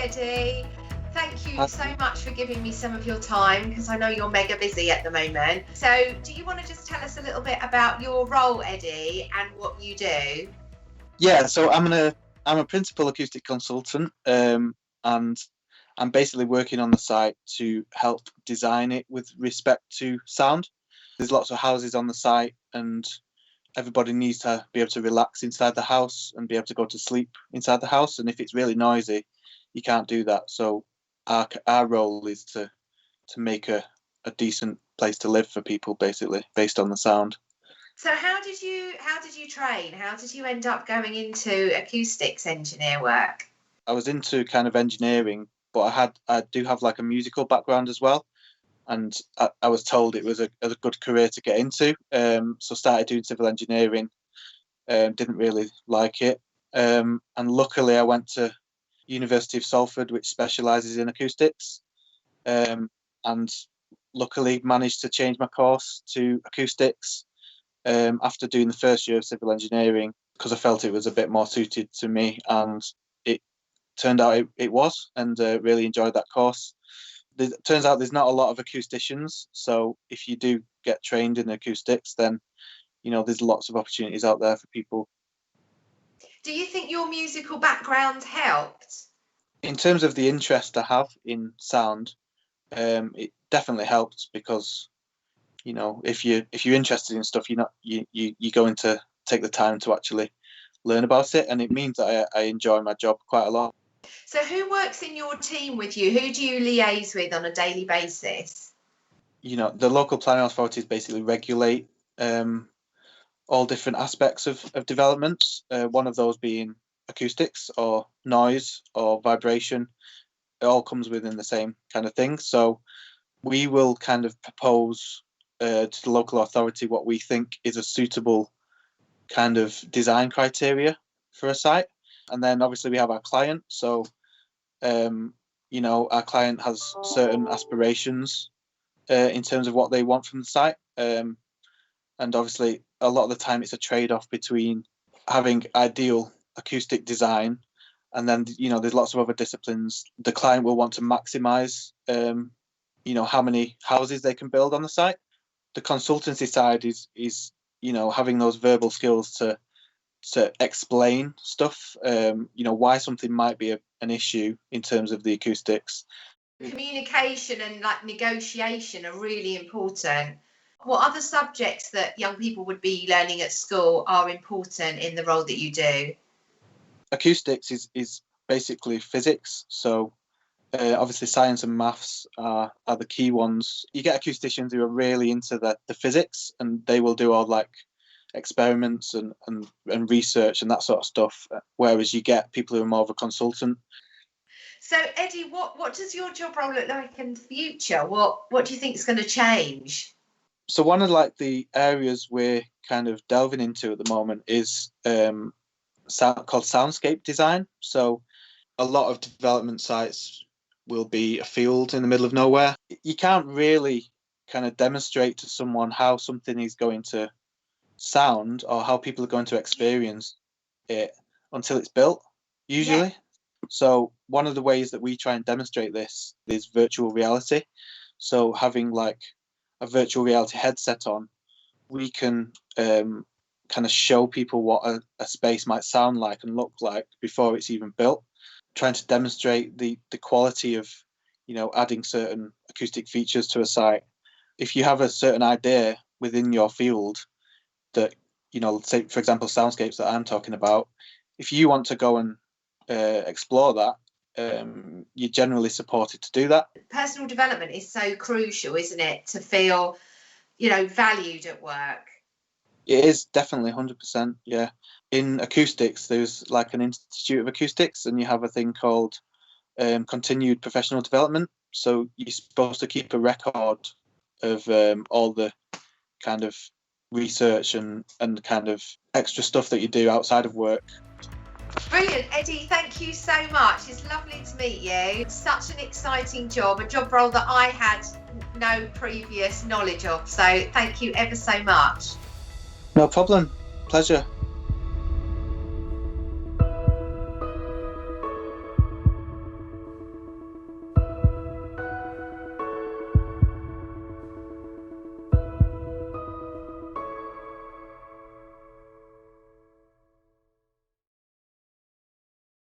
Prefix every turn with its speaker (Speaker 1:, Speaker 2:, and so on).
Speaker 1: Eddie. Thank you so much for giving me some of your time, because I know you're mega busy at the moment. So do you want to just tell us a little bit about your role, Eddie, and what you do?
Speaker 2: Yeah, so I'm a principal acoustic consultant, and I'm basically working on the site to help design it with respect to sound. There's lots of houses on the site, and everybody needs to be able to relax inside the house and be able to go to sleep inside the house. And if it's really noisy, you can't do that. So our role is to make a decent place to live for people, basically, based on the sound.
Speaker 1: So how did you train? How did you end up going into acoustics engineer work?
Speaker 2: I was into kind of engineering, but I do have like a musical background as well. And I was told it was a good career to get into. So started doing civil engineering, didn't really like it. And luckily I went to University of Salford, which specialises in acoustics. And luckily managed to change my course to acoustics after doing the first year of civil engineering, because I felt it was a bit more suited to me. And it turned out it was, and really enjoyed that course. It turns out there's not a lot of acousticians, so if you do get trained in acoustics, then there's lots of opportunities out there for people.
Speaker 1: Do you think your musical background helped?
Speaker 2: In terms of the interest I have in sound, it definitely helped, because if you're interested in stuff, you're going to take the time to actually learn about it, and it means that I enjoy my job quite a lot.
Speaker 1: So who works in your team with you? Who do you liaise with on a daily basis?
Speaker 2: The local planning authorities basically regulate all different aspects of developments. One of those being acoustics or noise or vibration. It all comes within the same kind of thing. So we will kind of propose to the local authority what we think is a suitable kind of design criteria for a site. And then obviously we have our client. So, our client has certain aspirations in terms of what they want from the site. And obviously a lot of the time it's a trade-off between having ideal acoustic design, and then, there's lots of other disciplines. The client will want to maximize, how many houses they can build on the site. The consultancy side is having those verbal skills to explain stuff, why something might be an issue in terms of the acoustics.
Speaker 1: Communication and negotiation are really important. What other subjects that young people would be learning at school are important in the role that you do?
Speaker 2: Acoustics is basically physics. So obviously science and maths are the key ones. You get acousticians who are really into the physics, and they will do all like experiments and research and that sort of stuff, whereas you get people who are more of a consultant.
Speaker 1: So Eddie, what does your job role look like in the future? What do you think is going to change?
Speaker 2: So one of the areas we're kind of delving into at the moment is called soundscape design. So a lot of development sites will be a field in the middle of nowhere. You can't really kind of demonstrate to someone how something is going to sound or how people are going to experience it until it's built, usually. Yeah. So one of the ways that we try and demonstrate this is virtual reality. So having like a virtual reality headset on, we can kind of show people what a space might sound like and look like before it's even built, trying to demonstrate the quality of adding certain acoustic features to a site. If you have a certain idea within your field that, say, for example, soundscapes that I'm talking about, if you want to go and explore that, you're generally supported to do that.
Speaker 1: Personal development is so crucial, isn't it, to feel, valued at work?
Speaker 2: It is definitely 100%, yeah. In acoustics, there's like an Institute of Acoustics, and you have a thing called continued professional development. So you're supposed to keep a record of all the kind of research and kind of extra stuff that you do outside of work.
Speaker 1: Brilliant, Eddie, thank you so much. It's lovely to meet you. It's such an exciting job, a job role that I had no previous knowledge of. So thank you ever so much.
Speaker 2: No problem. Pleasure.